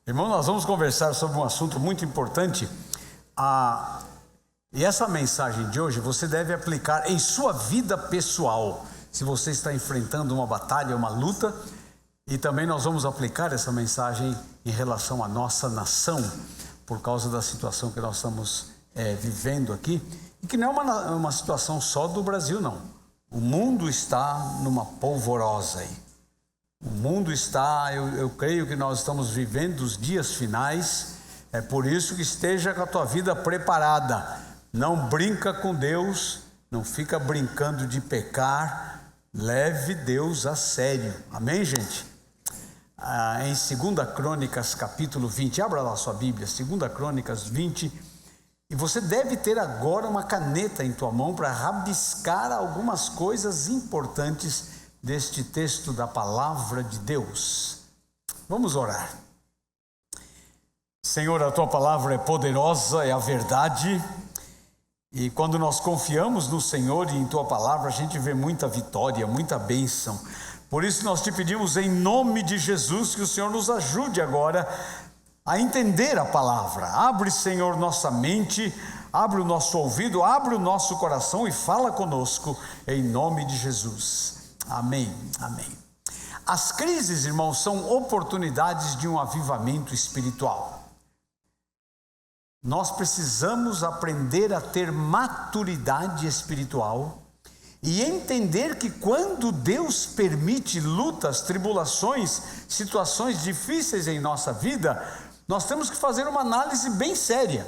Irmão, nós vamos conversar sobre um assunto muito importante. E essa mensagem de hoje você deve aplicar em sua vida pessoal, se você está enfrentando uma batalha, uma luta. E também nós vamos aplicar essa mensagem em relação à nossa nação, por causa da situação que nós estamos vivendo aqui, e que não é uma situação só do Brasil, não. O mundo está numa polvorosa aí. O mundo está, eu creio que nós estamos vivendo os dias finais. É por isso que esteja com a tua vida preparada. Não brinca com Deus, não fica brincando de pecar. Leve Deus a sério. Amém, gente? Em 2 Crônicas capítulo 20, abra lá a sua Bíblia, 2 Crônicas 20, e você deve ter agora uma caneta em tua mão para rabiscar algumas coisas importantes deste texto da palavra de Deus. Vamos orar. Senhor, a tua palavra é poderosa, é a verdade, e quando nós confiamos no Senhor e em tua palavra, a gente vê muita vitória, muita bênção. Por isso nós te pedimos em nome de Jesus que o Senhor nos ajude agora a entender a palavra. Abre, Senhor, nossa mente, abre o nosso ouvido, abre o nosso coração e fala conosco em nome de Jesus. Amém, amém. As crises, irmãos, são oportunidades de um avivamento espiritual. Nós precisamos aprender a ter maturidade espiritual e entender que quando Deus permite lutas, tribulações, situações difíceis em nossa vida, nós temos que fazer uma análise bem séria.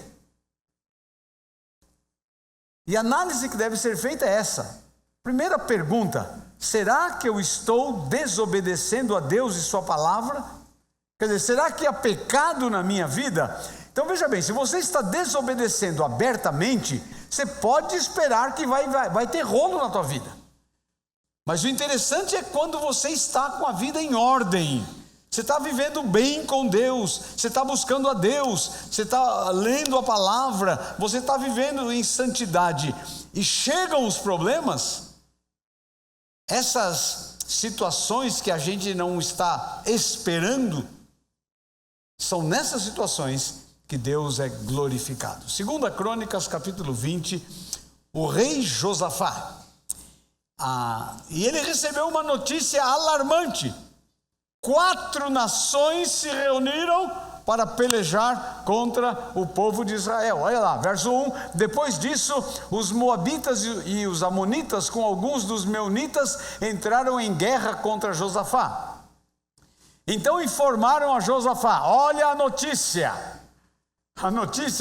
E a análise que deve ser feita é essa. Primeira pergunta: será que eu estou desobedecendo a Deus e sua palavra? Quer dizer, será que há pecado na minha vida? Então veja bem, se você está desobedecendo abertamente, você pode esperar que vai ter rolo na tua vida. Mas o interessante é quando você está com a vida em ordem. Você está vivendo bem com Deus, você está buscando a Deus, você está lendo a palavra, você está vivendo em santidade. E chegam os problemas, essas situações que a gente não está esperando, são nessas situações que Deus é glorificado. 2 Crônicas capítulo 20, o rei Josafá, e ele recebeu uma notícia alarmante. 4 nações se reuniram para pelejar contra o povo de Israel. Olha lá, verso 1: depois disso, os moabitas e os amonitas, com alguns dos meunitas, entraram em guerra contra Josafá. Então informaram a Josafá: olha a notícia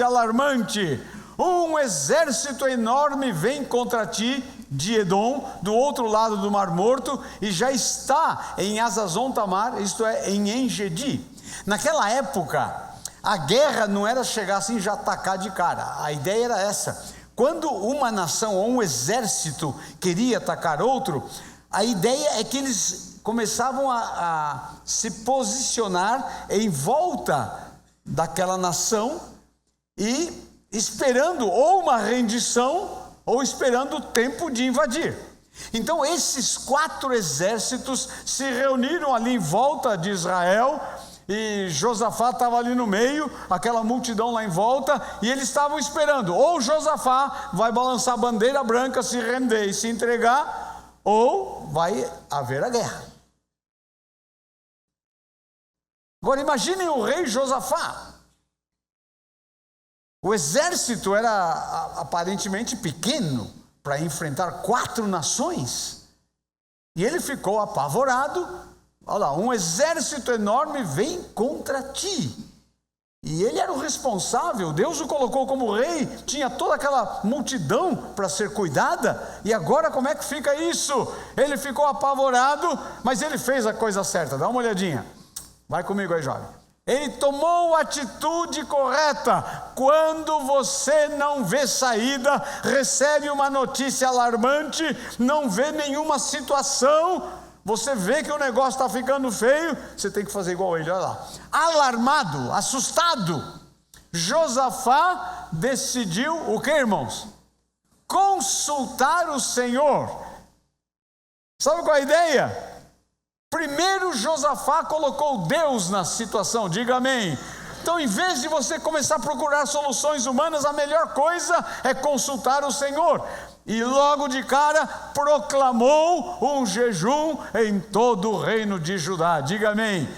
alarmante, um exército enorme vem contra ti de Edom, do outro lado do Mar Morto, e já está em Hazazon Tamar, isto é, em En-Gedi. Naquela época, a guerra não era chegar assim e já atacar de cara. A ideia era essa: quando uma nação ou um exército queria atacar outro, a ideia é que eles começavam a se posicionar em volta daquela nação e esperando ou uma rendição ou esperando o tempo de invadir. Então esses 4 exércitos se reuniram ali em volta de Israel, e Josafá estava ali no meio, aquela multidão lá em volta, e eles estavam esperando: ou Josafá vai balançar a bandeira branca, se render e se entregar, ou vai haver a guerra. Agora imaginem o rei Josafá. O exército era aparentemente pequeno para enfrentar 4 nações, e ele ficou apavorado. Olha lá, um exército enorme vem contra ti. E ele era o responsável, Deus o colocou como rei, tinha toda aquela multidão para ser cuidada, e agora como é que fica isso? Ele ficou apavorado, mas ele fez a coisa certa. Dá uma olhadinha, vai comigo aí, jovem. Ele tomou a atitude correta. Quando você não vê saída, recebe uma notícia alarmante, não vê nenhuma situação, você vê que o negócio está ficando feio, você tem que fazer igual ele, olha lá. Alarmado, assustado, Josafá decidiu o que, irmãos? Consultar o Senhor. Sabe qual é a ideia? Primeiro Josafá colocou Deus na situação, diga amém. Então, em vez de você começar a procurar soluções humanas, a melhor coisa é consultar o Senhor. E logo de cara proclamou um jejum em todo o reino de Judá, diga amém.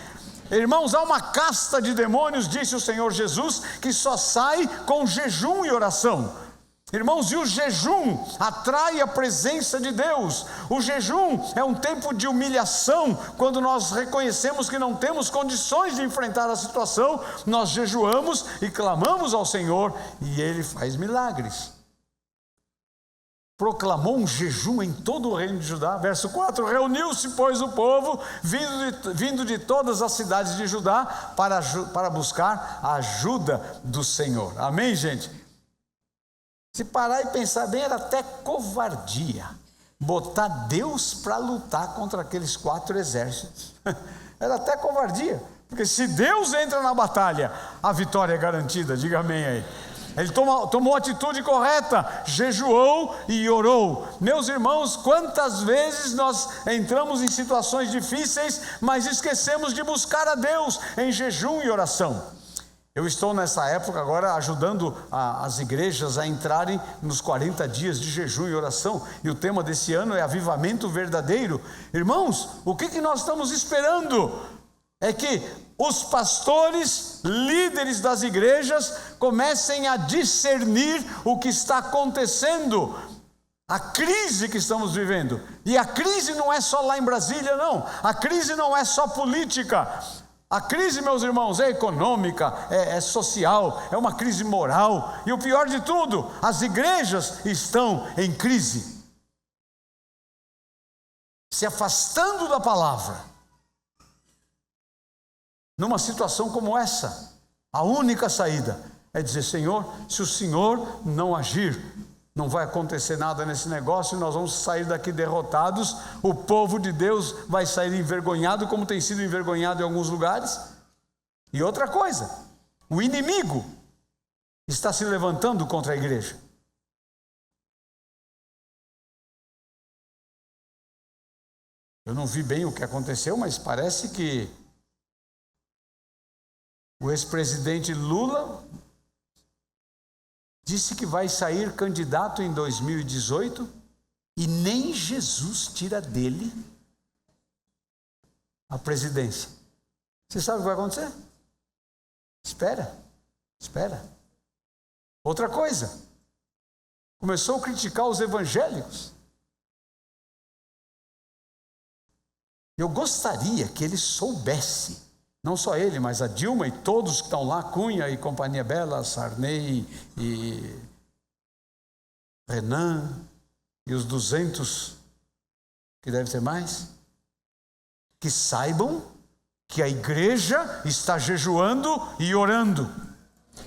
Irmãos, há uma casta de demônios, disse o Senhor Jesus, que só sai com jejum e oração. Irmãos, e o jejum atrai a presença de Deus. O jejum é um tempo de humilhação. Quando nós reconhecemos que não temos condições de enfrentar a situação, nós jejuamos e clamamos ao Senhor, e Ele faz milagres. Proclamou um jejum em todo o reino de Judá. Verso 4, reuniu-se, pois, o povo, vindo de todas as cidades de Judá, para buscar a ajuda do Senhor. Amém, gente? Se parar e pensar bem, era até covardia botar Deus para lutar contra aqueles 4 exércitos. Era até covardia, porque se Deus entra na batalha, a vitória é garantida, diga amém aí. Ele tomou a atitude correta, jejuou e orou. Meus irmãos, quantas vezes nós entramos em situações difíceis, mas esquecemos de buscar a Deus em jejum e oração. Eu estou nessa época agora ajudando as igrejas a entrarem nos 40 dias de jejum e oração, e o tema desse ano é avivamento verdadeiro. Irmãos, o que nós estamos esperando? É que os pastores, líderes das igrejas, comecem a discernir o que está acontecendo, a crise que estamos vivendo. E a crise não é só lá em Brasília, não. A crise não é só política. A crise, meus irmãos, é econômica, é social, é uma crise moral. E o pior de tudo, as igrejas estão em crise, se afastando da palavra. Numa situação como essa, a única saída é dizer: Senhor, se o Senhor não agir, não vai acontecer nada nesse negócio, nós vamos sair daqui derrotados, o povo de Deus vai sair envergonhado, como tem sido envergonhado em alguns lugares. E outra coisa, o inimigo está se levantando contra a igreja. Eu não vi bem o que aconteceu, mas parece que o ex-presidente Lula disse que vai sair candidato em 2018 e nem Jesus tira dele a presidência. Você sabe o que vai acontecer? Espera. Outra coisa, começou a criticar os evangélicos. Eu gostaria que ele soubesse, não só ele, mas a Dilma e todos que estão lá, Cunha e companhia bela, Sarney e Renan e os 200, que deve ter mais, que saibam que a igreja está jejuando e orando.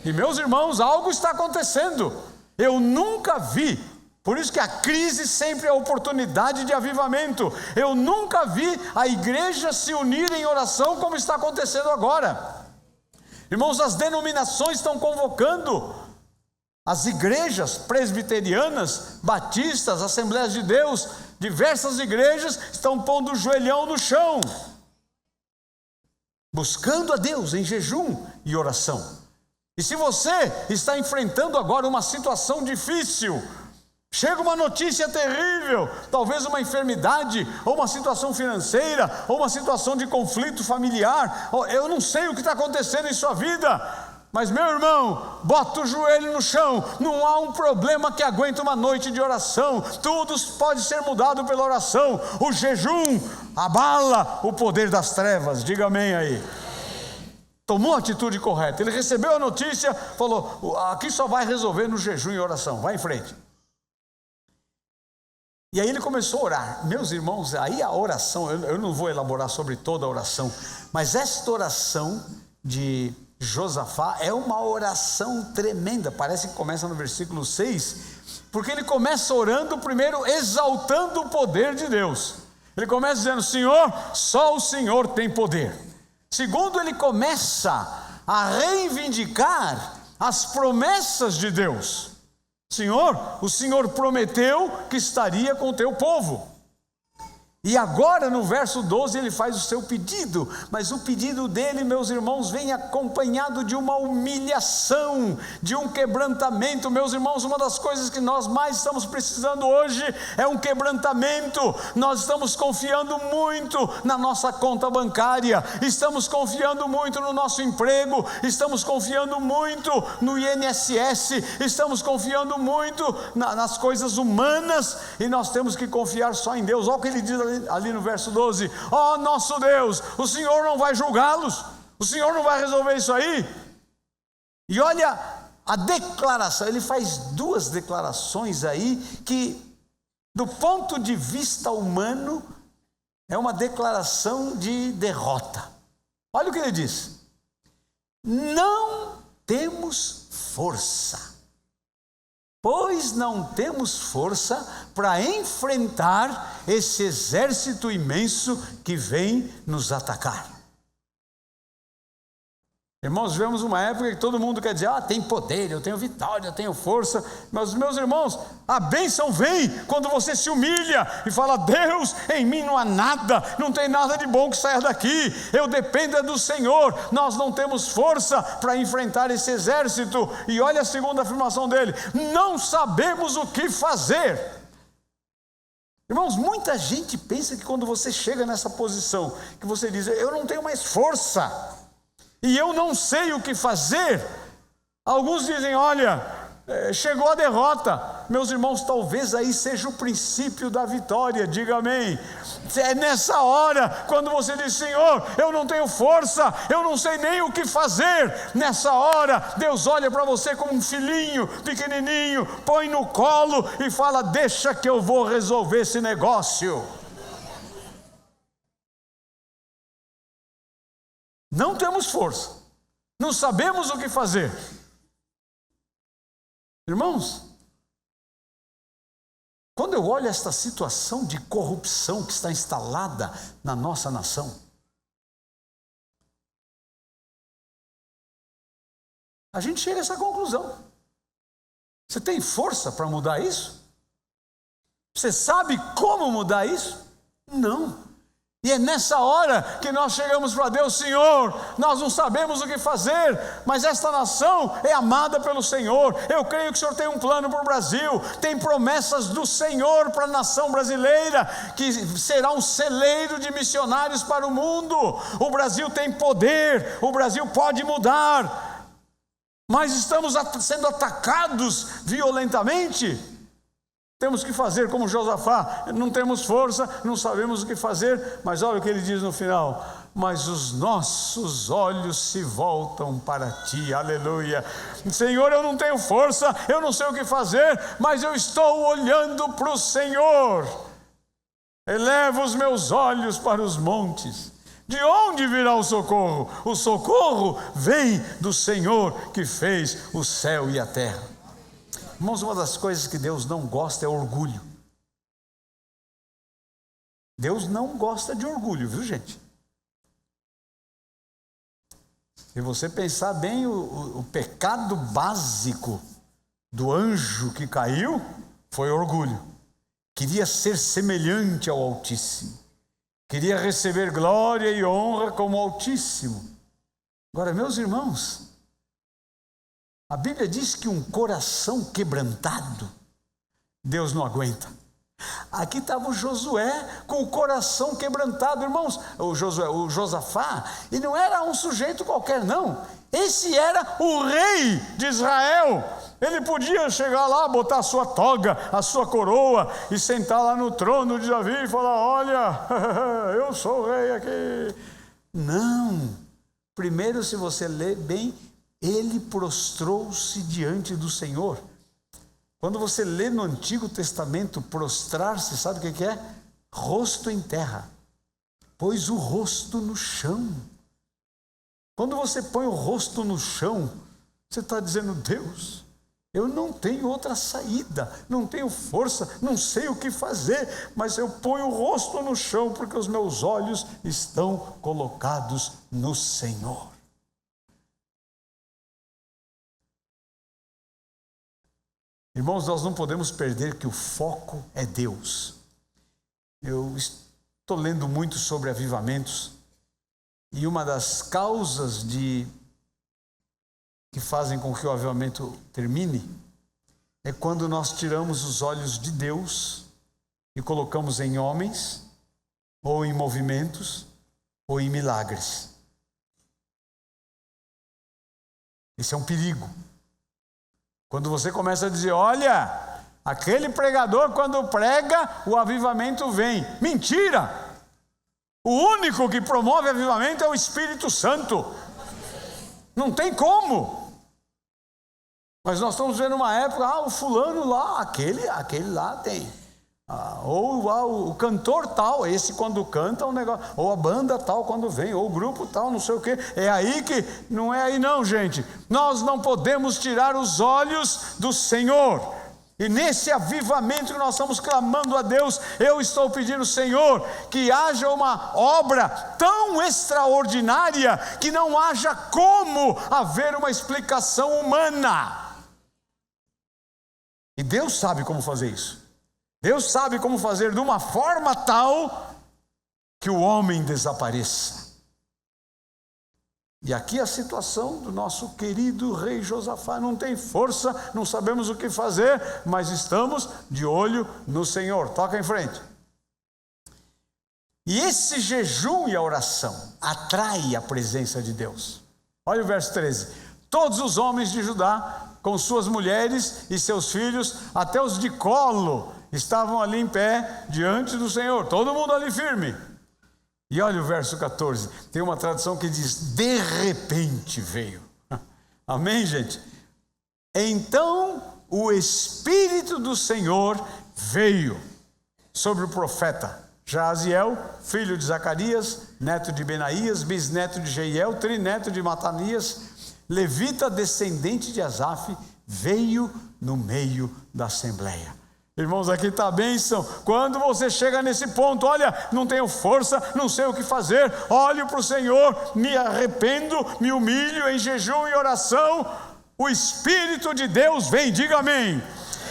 E meus irmãos, algo está acontecendo. Eu nunca vi, por isso que a crise sempre é oportunidade de avivamento. Eu nunca vi a igreja se unir em oração como está acontecendo agora. Irmãos, as denominações estão convocando, as igrejas presbiterianas, batistas, Assembleias de Deus, diversas igrejas estão pondo o joelhão no chão, buscando a Deus em jejum e oração. E se você está enfrentando agora uma situação difícil, chega uma notícia terrível, talvez uma enfermidade, ou uma situação financeira, ou uma situação de conflito familiar, eu não sei o que está acontecendo em sua vida, mas meu irmão, bota o joelho no chão, não há um problema que aguente uma noite de oração, tudo pode ser mudado pela oração. O jejum abala o poder das trevas, diga amém aí. Tomou a atitude correta, ele recebeu a notícia, falou: aqui só vai resolver no jejum e oração, vai em frente. E aí ele começou a orar. Meus irmãos, aí a oração, eu não vou elaborar sobre toda a oração, mas esta oração de Josafá é uma oração tremenda. Parece que começa no versículo 6, porque ele começa orando primeiro, exaltando o poder de Deus. Ele começa dizendo: Senhor, só o Senhor tem poder. Segundo, ele começa a reivindicar as promessas de Deus. Senhor, o Senhor prometeu que estaria com o teu povo. E agora no verso 12 ele faz o seu pedido, mas o pedido dele, meus irmãos, vem acompanhado de uma humilhação, de um quebrantamento. Meus irmãos, uma das coisas que nós mais estamos precisando hoje é um quebrantamento. Nós estamos confiando muito na nossa conta bancária, estamos confiando muito no nosso emprego, estamos confiando muito no INSS, estamos confiando muito nas coisas humanas, e nós temos que confiar só em Deus. Olha o que ele diz ali no verso 12: ó nosso Deus, o Senhor não vai julgá-los, o Senhor não vai resolver isso aí. E olha a declaração, ele faz duas declarações aí que, do ponto de vista humano, é uma declaração de derrota. Olha o que ele diz: não temos força, pois não temos força para enfrentar esse exército imenso que vem nos atacar. Irmãos, vivemos uma época que todo mundo quer dizer: tem poder, eu tenho vitória, eu tenho força. Mas, meus irmãos, a bênção vem quando você se humilha e fala: Deus, em mim não há nada, não tem nada de bom que saia daqui, eu dependo do Senhor. Nós não temos força para enfrentar esse exército. E olha a segunda afirmação dele: não sabemos o que fazer. Irmãos, muita gente pensa que quando você chega nessa posição, que você diz: eu não tenho mais força, e eu não sei o que fazer. Alguns dizem: olha, chegou a derrota. Meus irmãos, talvez aí seja o princípio da vitória. Diga amém. É nessa hora, quando você diz: Senhor, eu não tenho força, eu não sei nem o que fazer. Nessa hora, Deus olha para você como um filhinho pequenininho, põe no colo e fala: deixa que eu vou resolver esse negócio. Não temos força, não sabemos o que fazer. Irmãos, quando eu olho esta situação de corrupção que está instalada na nossa nação, a gente chega a essa conclusão. Você tem força para mudar isso? Você sabe como mudar isso? Não. E é nessa hora que nós chegamos para Deus: Senhor, nós não sabemos o que fazer, mas esta nação é amada pelo Senhor. Eu creio que o Senhor tem um plano para o Brasil, tem promessas do Senhor para a nação brasileira, que será um celeiro de missionários para o mundo. O Brasil tem poder, o Brasil pode mudar, mas estamos sendo atacados violentamente. Temos que fazer como Josafá: não temos força, não sabemos o que fazer. Mas olha o que ele diz no final: mas os nossos olhos se voltam para ti. Aleluia. Senhor, eu não tenho força, eu não sei o que fazer, mas eu estou olhando para o Senhor. Elevo os meus olhos para os montes. De onde virá o socorro? O socorro vem do Senhor que fez o céu e a terra. Irmãos, uma das coisas que Deus não gosta é orgulho. Deus não gosta de orgulho, viu, gente? Se você pensar bem, o pecado básico do anjo que caiu foi orgulho. Queria ser semelhante ao Altíssimo, queria receber glória e honra como Altíssimo. Agora, meus irmãos, a Bíblia diz que um coração quebrantado, Deus não aguenta. Aqui estava o Josué com o coração quebrantado, irmãos. O Josafá, e não era um sujeito qualquer, não. Esse era o rei de Israel. Ele podia chegar lá, botar a sua toga, a sua coroa e sentar lá no trono de Davi e falar: olha, eu sou o rei aqui. Não. Primeiro, se você ler bem, ele prostrou-se diante do Senhor. Quando você lê no Antigo Testamento, prostrar-se, sabe o que é? Rosto em terra. Pôs o rosto no chão. Quando você põe o rosto no chão, você está dizendo: Deus, eu não tenho outra saída, não tenho força, não sei o que fazer, mas eu ponho o rosto no chão porque os meus olhos estão colocados no Senhor. Irmãos, nós não podemos perder que o foco é Deus. Eu Estou lendo muito sobre avivamentos, e uma das causas que fazem com que o avivamento termine é quando nós tiramos os olhos de Deus e colocamos em homens, ou em movimentos, ou em milagres. Esse é um perigo. Quando você começa a dizer, olha, aquele pregador quando prega, o avivamento vem. Mentira! O único que promove avivamento é o Espírito Santo. Não tem como. Mas nós estamos vendo uma época, o fulano lá, aquele lá tem. Ou o cantor tal, esse quando canta um negócio, ou a banda tal quando vem, ou o grupo tal, não sei o que. É aí que, não é aí não, gente. Nós não podemos tirar os olhos do Senhor. E nesse avivamento que nós estamos clamando a Deus, eu estou pedindo, Senhor, que haja uma obra tão extraordinária que não haja como haver uma explicação humana. E Deus sabe como fazer isso. Deus sabe como fazer de uma forma tal que o homem desapareça. E aqui a situação do nosso querido rei Josafá, não tem força, não sabemos o que fazer, mas estamos de olho no Senhor. Toca em frente. E esse jejum e a oração atrai a presença de Deus. Olha o verso 13. Todos os homens de Judá, com suas mulheres e seus filhos, até os de colo, estavam ali em pé diante do Senhor. Todo mundo ali firme. E olha o verso 14, tem uma tradução que diz, de repente veio. Amém, gente? Então o Espírito do Senhor veio sobre o profeta Jaaziel, filho de Zacarias, neto de Benaías, bisneto de Jeiel, trineto de Matanias, levita descendente de Asaf, veio no meio da assembleia. Irmãos, aqui está a bênção. Quando você chega nesse ponto, olha, não tenho força, não sei o que fazer, olho para o Senhor, me arrependo, me humilho em jejum e oração, o Espírito de Deus vem, diga amém.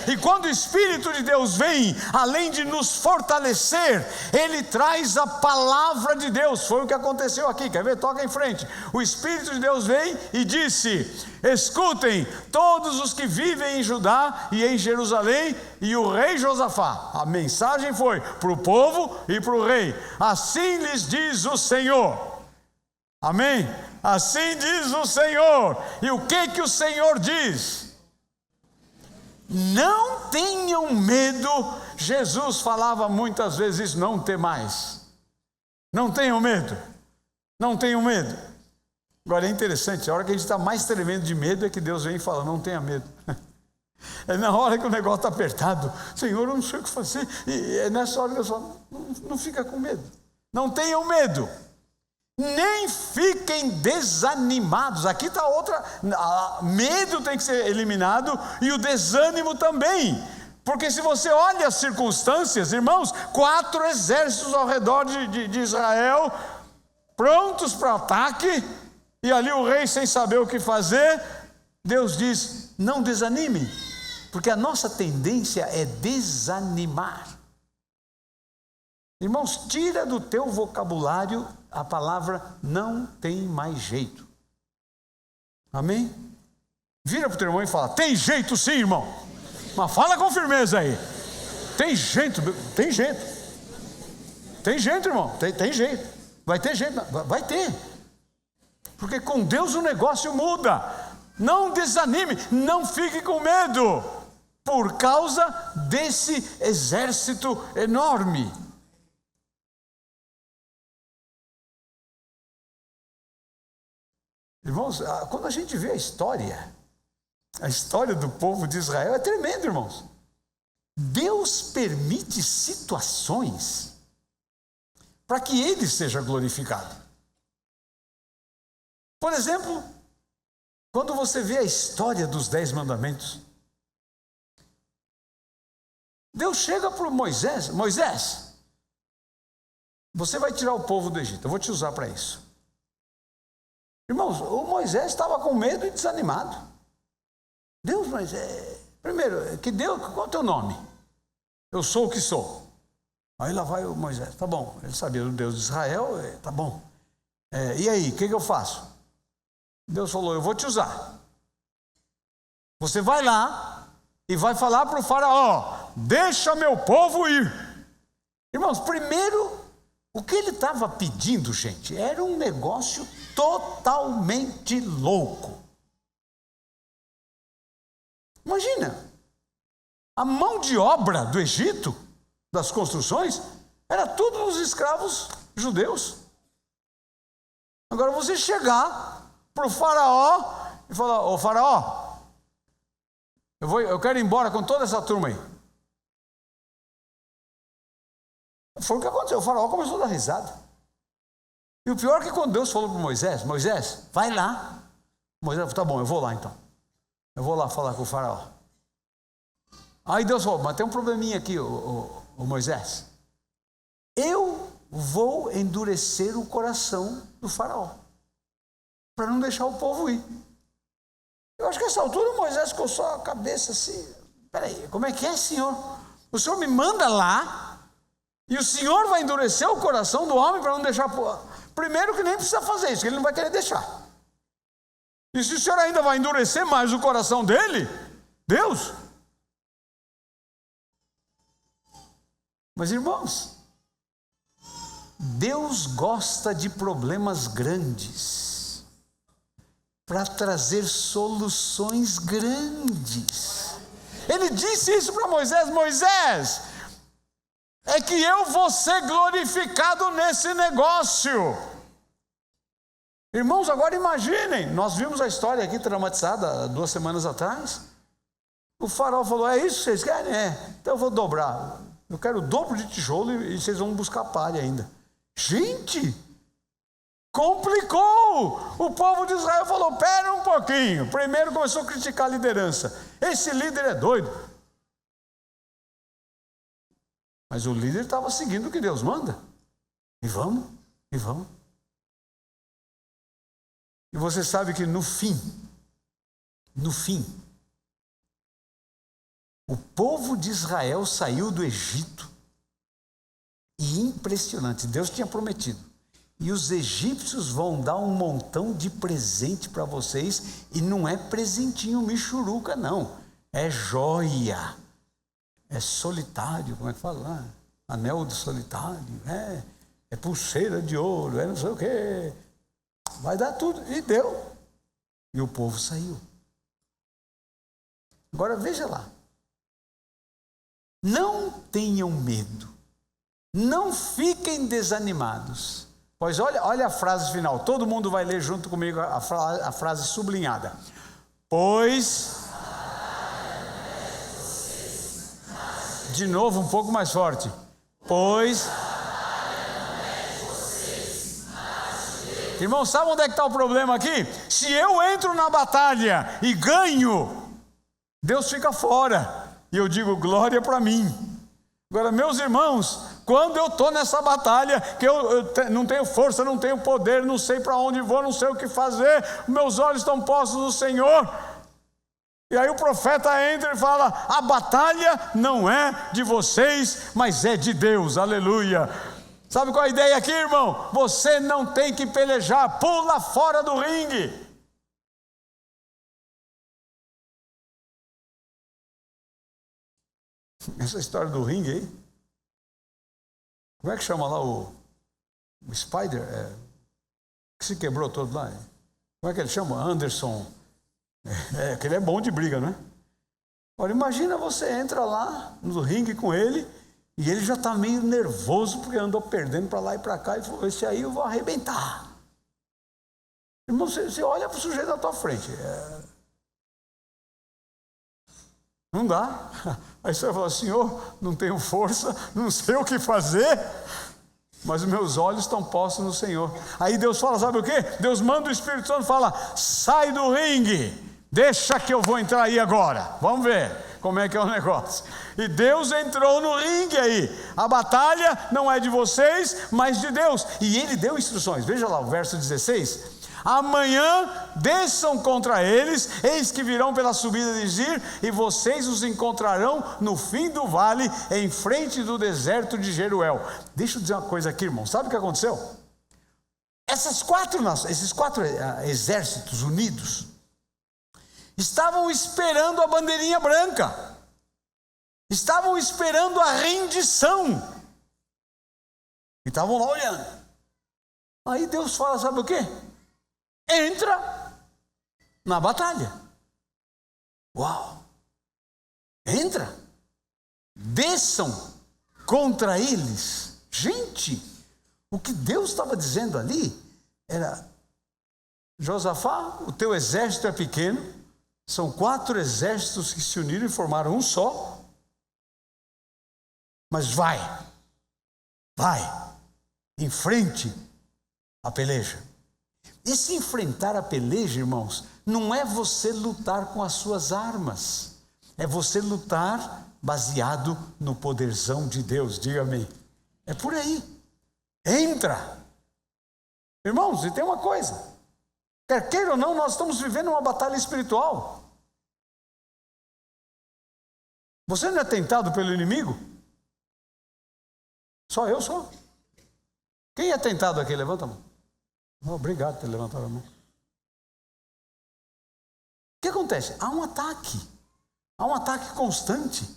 E quando o Espírito de Deus vem, além de nos fortalecer, Ele traz a palavra de Deus. Foi o que aconteceu aqui, quer ver? Toca em frente. O Espírito de Deus veio e disse, escutem todos os que vivem em Judá e em Jerusalém e o rei Josafá. A mensagem foi para o povo e para o rei. Assim lhes diz o Senhor. Amém? Assim diz o Senhor. E o que o Senhor diz? Não tenham medo. Jesus falava muitas vezes isso, não temais. Não tenham medo. Não tenham medo. Agora é interessante, a hora que a gente está mais tremendo de medo é que Deus vem e fala, não tenha medo. É na hora que o negócio está apertado, Senhor, eu não sei o que fazer. E é nessa hora que Deus fala, não fica com medo. Não tenham medo. Nem fiquem desanimados. Aqui está outra. Medo tem que ser eliminado e o desânimo também. Porque se você olha as circunstâncias, irmãos, 4 exércitos ao redor de Israel, prontos para ataque, e ali o rei sem saber o que fazer, Deus diz, não desanime, porque a nossa tendência é desanimar. Irmãos, tira do teu vocabulário a palavra não tem mais jeito. Amém? Vira para o teu irmão e fala, tem jeito sim, irmão. Mas fala com firmeza aí. Tem jeito, tem jeito. Tem jeito, irmão, tem jeito. Vai ter jeito, vai ter. Porque com Deus o negócio muda. Não desanime, não fique com medo. Por causa desse exército enorme. Irmãos, quando a gente vê a história do povo de Israel é tremendo, irmãos. Deus permite situações para que Ele seja glorificado. Por exemplo, quando você vê a história dos 10 mandamentos, Deus chega para Moisés, Moisés, você vai tirar o povo do Egito, eu vou te usar para isso. Irmãos, o Moisés estava com medo e desanimado. Deus, mas primeiro, que Deus, qual é o teu nome? Eu sou o que sou. Aí lá vai o Moisés, tá bom, ele sabia do Deus de Israel, tá bom. E aí, o que eu faço? Deus falou, eu vou te usar. Você vai lá e vai falar para o faraó, deixa meu povo ir. Irmãos, primeiro, o que ele estava pedindo, gente, era um negócio totalmente louco. Imagina, a mão de obra do Egito, das construções, era tudo os escravos judeus. Agora você chegar para o faraó e falar, ô faraó, eu quero ir embora com toda essa turma aí. Foi o que aconteceu, o faraó começou a dar risada. E o pior é que quando Deus falou para Moisés, vai lá. Moisés falou, tá bom, eu vou lá então. Eu vou lá falar com o faraó. Aí Deus falou, mas tem um probleminha aqui, o Moisés. Eu vou endurecer o coração do faraó, para não deixar o povo ir. Eu acho que nessa altura o Moisés coçou a cabeça assim, peraí, como é que é, Senhor? O Senhor me manda lá, e o Senhor vai endurecer o coração do homem para não deixar... Primeiro que nem precisa fazer isso, que ele não vai querer deixar. E se o Senhor ainda vai endurecer mais o coração dele, Deus... Mas irmãos, Deus gosta de problemas grandes para trazer soluções grandes. Ele disse isso para Moisés, Moisés, é que eu vou ser glorificado nesse negócio. Irmãos, agora imaginem, nós vimos a história aqui dramatizada 2 semanas atrás. O faraó falou, é isso que vocês querem? Então eu vou dobrar. Eu quero o dobro de tijolo e vocês vão buscar palha ainda. Gente, complicou. O povo de Israel falou, pera um pouquinho. Primeiro começou a criticar a liderança. Esse líder é doido. Mas o líder estava seguindo o que Deus manda. E vamos. E você sabe que no fim, o povo de Israel saiu do Egito, e impressionante, Deus tinha prometido, e os egípcios vão dar um montão de presente para vocês, e não é presentinho michuruca não, é joia, é solitário, como é que fala? Anel de solitário, é pulseira de ouro, é não sei o que, vai dar tudo, e deu, e o povo saiu. Agora veja lá, não tenham medo, não fiquem desanimados, pois olha a frase final, todo mundo vai ler junto comigo a frase sublinhada, pois, de novo um pouco mais forte, pois, irmão, sabe onde é que está o problema aqui? Se eu entro na batalha e ganho, Deus fica fora. E eu digo, glória para mim. Agora, meus irmãos, quando eu estou nessa batalha, que eu não tenho força, não tenho poder, não sei para onde vou, não sei o que fazer, meus olhos estão postos no Senhor. E aí o profeta entra e fala, a batalha não é de vocês, mas é de Deus, aleluia. Sabe qual é a ideia aqui, irmão? Você não tem que pelejar, pula fora do ringue. Essa história do ringue aí, como é que chama lá o Spider, que se quebrou todo lá, como é que ele chama? Anderson, que ele é bom de briga, não é? Olha, imagina você entra lá no ringue com ele, e ele já está meio nervoso, porque andou perdendo para lá e para cá, e falou, esse aí eu vou arrebentar. Irmão, você olha para o sujeito na tua frente, não dá. Aí você vai falar, Senhor, não tenho força, não sei o que fazer, mas os meus olhos estão postos no Senhor. Aí Deus fala, sabe o quê? Deus manda o Espírito Santo e fala, sai do ringue, deixa que eu vou entrar aí agora. Vamos ver como é que é o negócio. E Deus entrou no ringue aí. A batalha não é de vocês, mas de Deus. E Ele deu instruções. Veja lá o verso 16. Amanhã desçam contra eles, eis que virão pela subida de Zir, e vocês os encontrarão no fim do vale, em frente do deserto de Jeruel. Deixa eu dizer uma coisa aqui, irmão. Sabe o que aconteceu? Esses quatro exércitos unidos estavam esperando a bandeirinha branca, estavam esperando a rendição, e estavam lá olhando. Aí Deus fala, sabe o quê? Entra na batalha. Uau! Entra, desçam contra eles. Gente, o que Deus estava dizendo ali era: Josafá, o teu exército é pequeno, são 4 exércitos que se uniram e formaram um só, mas vai, em frente à peleja. Esse enfrentar a peleja, irmãos, não é você lutar com as suas armas, é você lutar baseado no poderzão de Deus. Diga amém. É por aí. Entra. Irmãos, e tem uma coisa, quer queira ou não, nós estamos vivendo uma batalha espiritual. Você não é tentado pelo inimigo? Só eu sou. Quem é tentado aqui? Levanta a mão. Obrigado por ter levantado a mão. O que acontece? Há um ataque constante.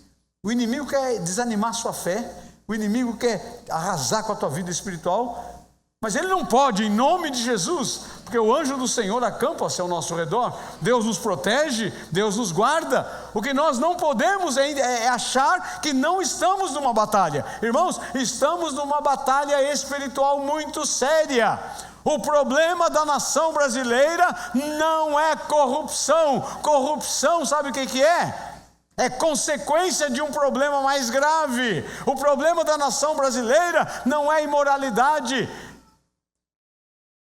O inimigo quer desanimar sua fé, o inimigo quer arrasar com a tua vida espiritual, mas ele não pode, em nome de Jesus, porque o anjo do Senhor acampa-se ao nosso redor. Deus nos protege, Deus nos guarda. O que nós não podemos é achar que não estamos numa batalha. Irmãos, estamos numa batalha espiritual muito séria. O problema da nação brasileira não é corrupção. Corrupção, sabe o que é? É consequência de um problema mais grave. O problema da nação brasileira não é imoralidade.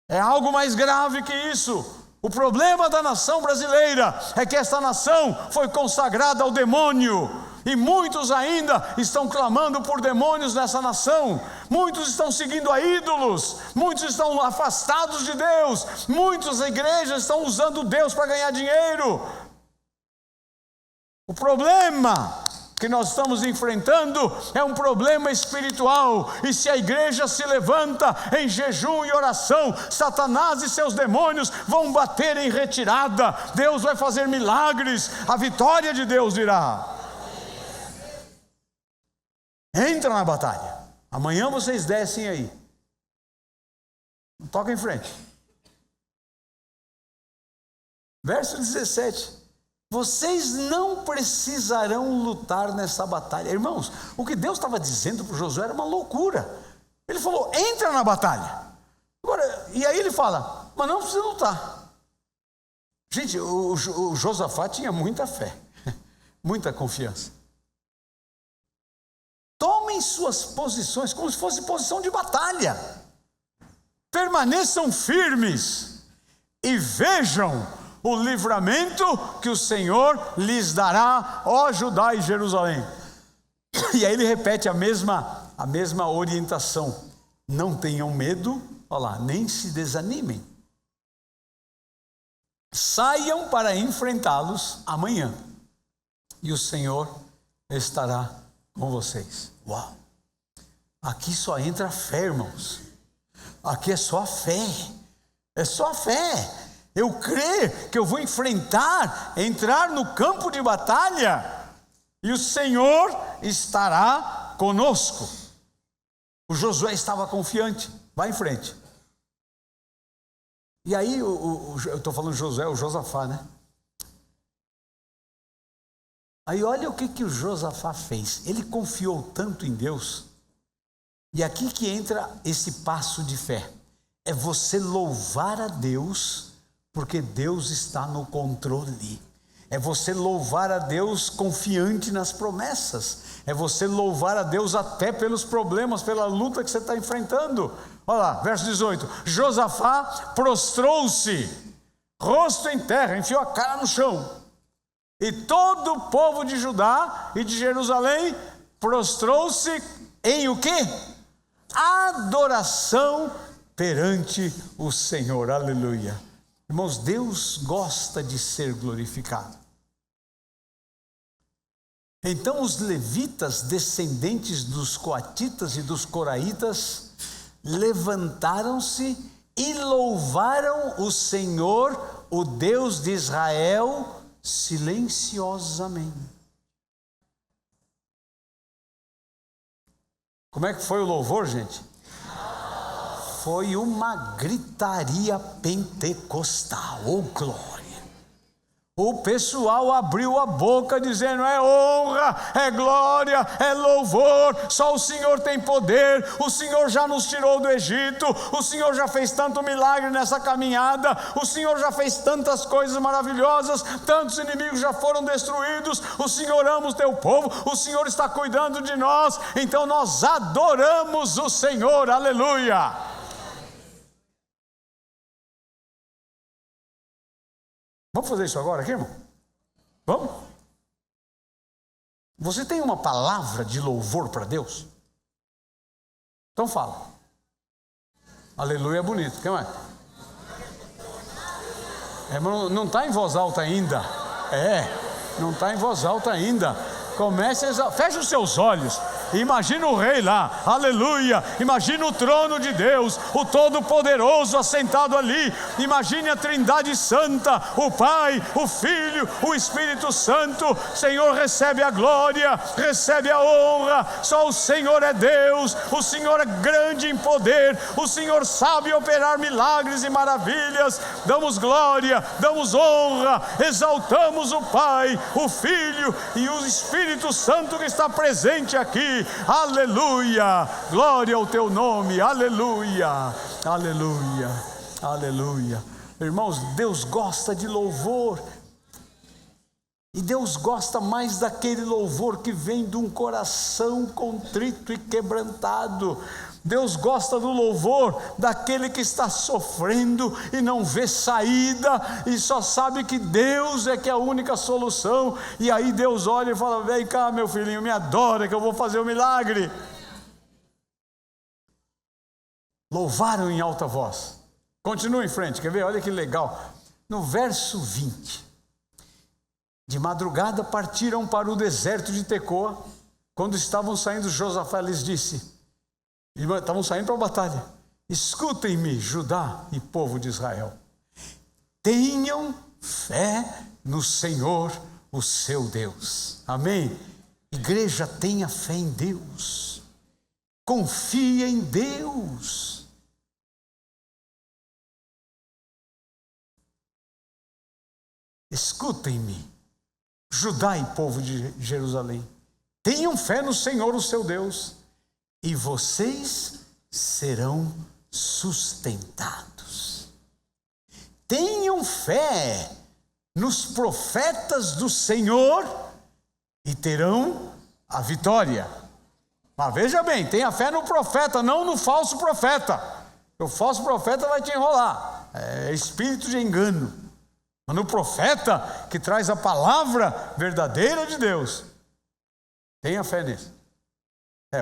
É algo mais grave que isso. O problema da nação brasileira é que esta nação foi consagrada ao demônio. E muitos ainda estão clamando por demônios nessa nação. Muitos estão seguindo a ídolos. Muitos estão afastados de Deus. Muitas igrejas estão usando Deus para ganhar dinheiro. O problema que nós estamos enfrentando é um problema espiritual. E se a igreja se levanta em jejum e oração, Satanás e seus demônios vão bater em retirada. Deus vai fazer milagres. A vitória de Deus virá. Entra na batalha. Amanhã vocês descem aí. Toca em frente. Verso 17. Vocês não precisarão lutar nessa batalha. Irmãos, o que Deus estava dizendo para Josué era uma loucura. Ele falou, entra na batalha. Agora, e aí ele fala, mas não precisa lutar. Gente, o Josafá tinha muita fé, muita confiança. Tomem suas posições como se fosse posição de batalha. Permaneçam firmes e vejam o livramento que o Senhor lhes dará, ó Judá e Jerusalém. E aí ele repete a mesma orientação. Não tenham medo, olha lá, nem se desanimem. Saiam para enfrentá-los amanhã, e o Senhor estará com vocês. Uau! Aqui só entra fé, irmãos. Aqui é só fé. É só fé. Eu crer que eu vou entrar no campo de batalha, e o Senhor estará conosco. O Josué estava confiante. Vai em frente. E aí, eu estou falando Josué, o Josafá, né? Aí olha o que o Josafá fez. Ele confiou tanto em Deus. E aqui que entra esse passo de fé. É você louvar a Deus, porque Deus está no controle. É você louvar a Deus confiante nas promessas. É você louvar a Deus até pelos problemas, pela luta que você está enfrentando. Olha lá, verso 18. Josafá prostrou-se, rosto em terra, enfiou a cara no chão. E todo o povo de Judá e de Jerusalém prostrou-se em o quê? Adoração perante o Senhor. Aleluia. Irmãos, Deus gosta de ser glorificado. Então os levitas, descendentes dos coatitas e dos coraitas, levantaram-se e louvaram o Senhor, o Deus de Israel, silenciosamente. Como é que foi o louvor, gente? Foi uma gritaria pentecostal. Oh, glória! O pessoal abriu a boca dizendo: é honra, é glória, é louvor, só o Senhor tem poder, o Senhor já nos tirou do Egito, o Senhor já fez tanto milagre nessa caminhada, o Senhor já fez tantas coisas maravilhosas, tantos inimigos já foram destruídos, o Senhor ama o teu povo, o Senhor está cuidando de nós, então nós adoramos o Senhor, aleluia! Vamos fazer isso agora aqui, irmão? Vamos? Você tem uma palavra de louvor para Deus? Então fala. Aleluia é bonito. Quem mais? Não está em voz alta ainda. Não está em voz alta ainda. Comece a feche os seus olhos. Imagina o rei lá, aleluia. Imagina o trono de Deus, o Todo-Poderoso assentado ali. Imagine a Trindade Santa, o Pai, o Filho, o Espírito Santo. Senhor, recebe a glória, recebe a honra. Só o Senhor é Deus, o Senhor é grande em poder, o Senhor sabe operar milagres e maravilhas. Damos glória, damos honra, exaltamos o Pai, o Filho e o Espírito Santo que está presente aqui. Aleluia, glória ao teu nome, aleluia, aleluia, aleluia. Irmãos, Deus gosta de louvor, e Deus gosta mais daquele louvor que vem de um coração contrito e quebrantado. Deus gosta do louvor daquele que está sofrendo e não vê saída e só sabe que Deus é que é a única solução. E aí Deus olha e fala: vem cá, meu filhinho, me adora que eu vou fazer o milagre. Louvaram em alta voz. Continua em frente, quer ver? Olha que legal. No verso 20: de madrugada partiram para o deserto de Tecoa. Quando estavam saindo, Josafá lhes disse, estavam saindo para a batalha: escutem-me, Judá e povo de Israel, tenham fé no Senhor, o seu Deus. Amém? Igreja, tenha fé em Deus, confia em Deus. Escutem-me, Judá e povo de Jerusalém, tenham fé no Senhor, o seu Deus, e vocês serão sustentados. Tenham fé nos profetas do Senhor e terão a vitória. Mas veja bem, tenha fé no profeta, não no falso profeta. O falso profeta vai te enrolar, é espírito de engano. Mas no profeta que traz a palavra verdadeira de Deus, tenha fé nisso.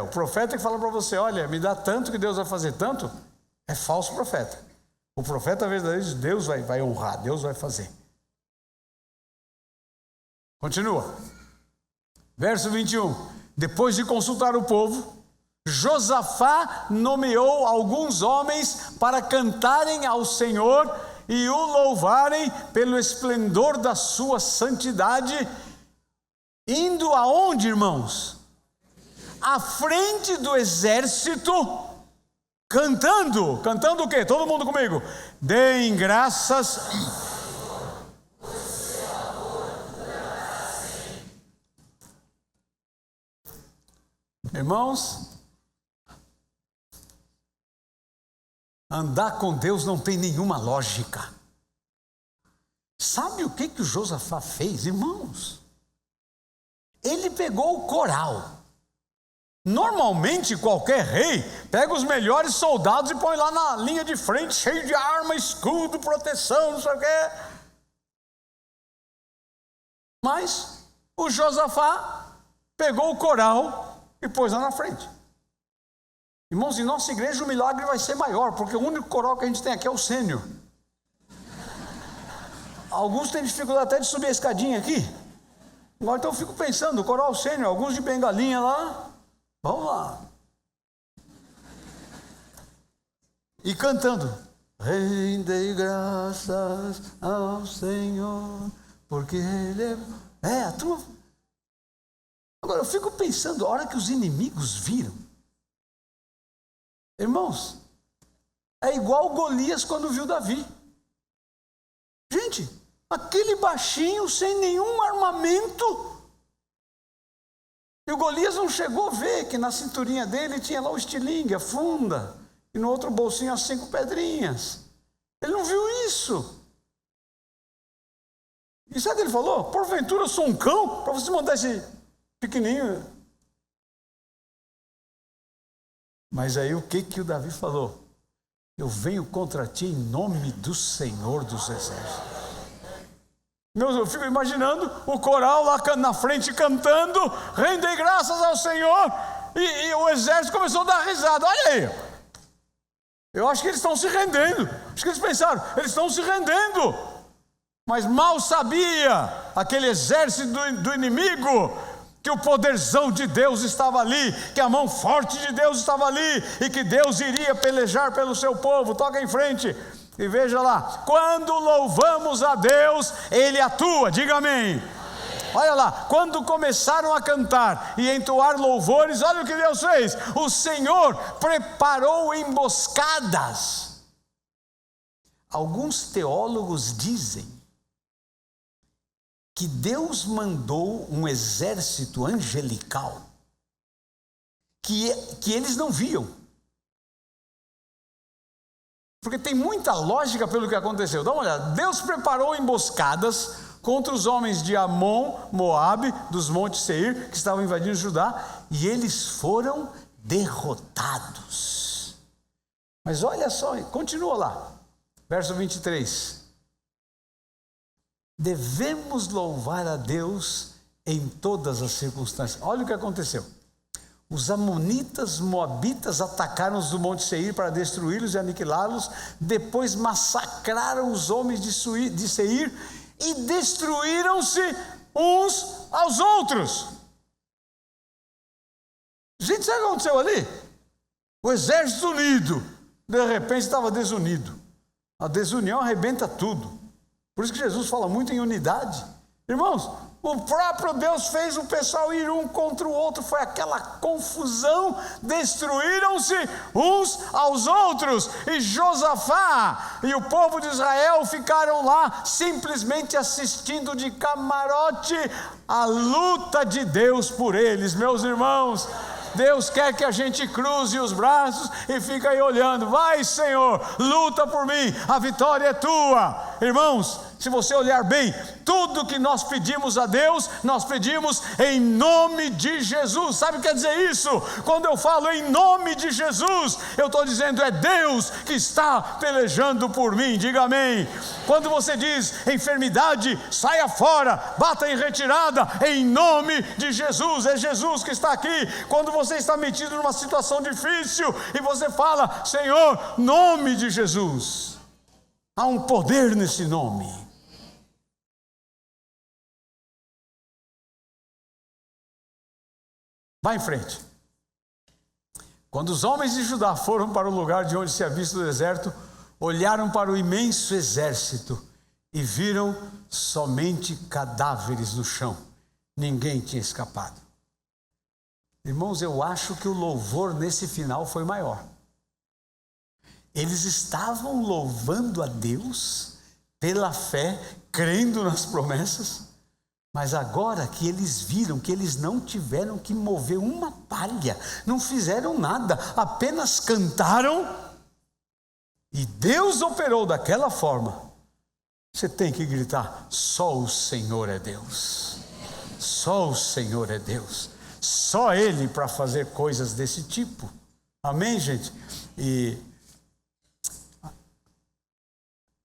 O profeta que fala para você: olha, me dá tanto que Deus vai fazer tanto, é falso profeta. O profeta verdadeiro diz: Deus vai honrar, Deus vai fazer. Continua. Verso 21. Depois de consultar o povo, Josafá nomeou alguns homens para cantarem ao Senhor e o louvarem pelo esplendor da sua santidade, indo aonde, irmãos? À frente do exército, cantando o quê? Todo mundo comigo. Deem graças. Irmãos, andar com Deus não tem nenhuma lógica. Sabe o que o Josafá fez, irmãos? Ele pegou o coral. Normalmente qualquer rei pega os melhores soldados e põe lá na linha de frente, cheio de arma, escudo, proteção, não sei o quê. Mas o Josafá pegou o coral e pôs lá na frente. Irmãos, em nossa igreja o milagre vai ser maior, porque o único coral que a gente tem aqui é o sênior. Alguns têm dificuldade até de subir a escadinha aqui. Agora então eu fico pensando, o coral sênior, alguns de bengalinha lá, vamos lá. E cantando: rendei graças ao Senhor, porque Ele é... a turma... Agora eu fico pensando, a hora que os inimigos viram, irmãos, é igual Golias quando viu Davi. Gente, aquele baixinho sem nenhum armamento. E o Golias não chegou a ver que na cinturinha dele tinha lá o estilingue, a funda, e no outro bolsinho as 5 pedrinhas. Ele não viu isso. E sabe o que ele falou? Porventura eu sou um cão para você mandar esse pequenininho. Mas aí o que o Davi falou? Eu venho contra ti em nome do Senhor dos Exércitos. Meus, eu fico imaginando o coral lá na frente cantando, rendei graças ao Senhor, e o exército começou a dar risada. Olha aí, eu acho que eles estão se rendendo. Acho que eles pensaram, eles estão se rendendo. Mas mal sabia aquele exército do inimigo que o poderzão de Deus estava ali, que a mão forte de Deus estava ali, e que Deus iria pelejar pelo seu povo. Toca em frente e veja lá: quando louvamos a Deus, Ele atua. Diga amém. Olha lá, quando começaram a cantar e entoar louvores, olha o que Deus fez. O Senhor preparou emboscadas. Alguns teólogos dizem que Deus mandou um exército angelical que eles não viam. Porque tem muita lógica pelo que aconteceu. Dá uma olhada. Deus preparou emboscadas contra os homens de Amon, Moabe, dos montes Seir, que estavam invadindo Judá, e eles foram derrotados. Mas olha só, continua lá, verso 23. Devemos louvar a Deus em todas as circunstâncias. Olha o que aconteceu. Os amonitas, moabitas atacaram os do monte Seir para destruí-los e aniquilá-los. Depois massacraram os homens de Seir e destruíram-se uns aos outros. Gente, sabe o que aconteceu ali? O exército unido, de repente estava desunido. A desunião arrebenta tudo. Por isso que Jesus fala muito em unidade. Irmãos, o próprio Deus fez o pessoal ir um contra o outro. Foi aquela confusão. Destruíram-se uns aos outros. E Josafá e o povo de Israel ficaram lá simplesmente assistindo de camarote a luta de Deus por eles. Meus irmãos, Deus quer que a gente cruze os braços e fique aí olhando. Vai, Senhor, luta por mim, a vitória é tua. Irmãos, se você olhar bem, tudo que nós pedimos a Deus, nós pedimos em nome de Jesus. Sabe o que quer dizer isso? Quando eu falo em nome de Jesus, eu estou dizendo é Deus que está pelejando por mim. Diga amém. Quando você diz enfermidade, saia fora, bata em retirada, em nome de Jesus. É Jesus que está aqui. Quando você está metido numa situação difícil e você fala, Senhor, nome de Jesus. Há um poder nesse nome. Vá em frente. Quando os homens de Judá foram para o lugar de onde se havia visto o deserto, olharam para o imenso exército e viram somente cadáveres no chão. Ninguém tinha escapado. Irmãos, eu acho que o louvor nesse final foi maior. Eles estavam louvando a Deus pela fé, crendo nas promessas. Mas agora que eles viram que eles não tiveram que mover uma palha, não fizeram nada, apenas cantaram, e Deus operou daquela forma, você tem que gritar, só o Senhor é Deus, só o Senhor é Deus, só Ele para fazer coisas desse tipo, amém, gente? E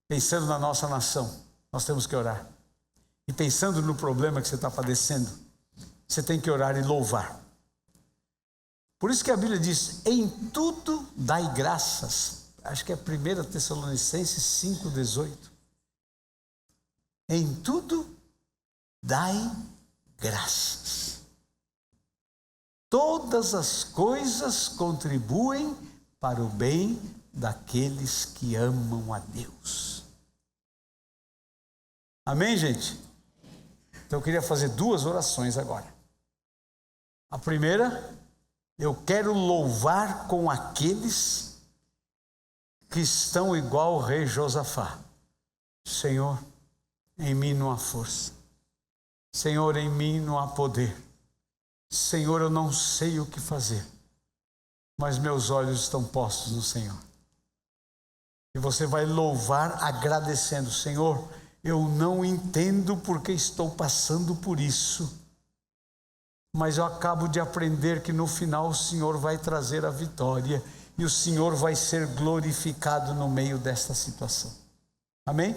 pensando na nossa nação, nós temos que orar. E pensando no problema que você está padecendo, você tem que orar e louvar. Por isso que a Bíblia diz: em tudo dai graças. Acho que é 1 Tessalonicenses 5,18. Em tudo dai graças. Todas as coisas contribuem para o bem daqueles que amam a Deus. Amém, gente? Então eu queria fazer 2 orações agora. A primeira, eu quero louvar com aqueles que estão igual o rei Josafá. Senhor, em mim não há força. Senhor, em mim não há poder. Senhor, eu não sei o que fazer, mas meus olhos estão postos no Senhor. E você vai louvar agradecendo: Senhor, eu não entendo porque estou passando por isso, mas eu acabo de aprender que no final o Senhor vai trazer a vitória e o Senhor vai ser glorificado no meio desta situação. Amém?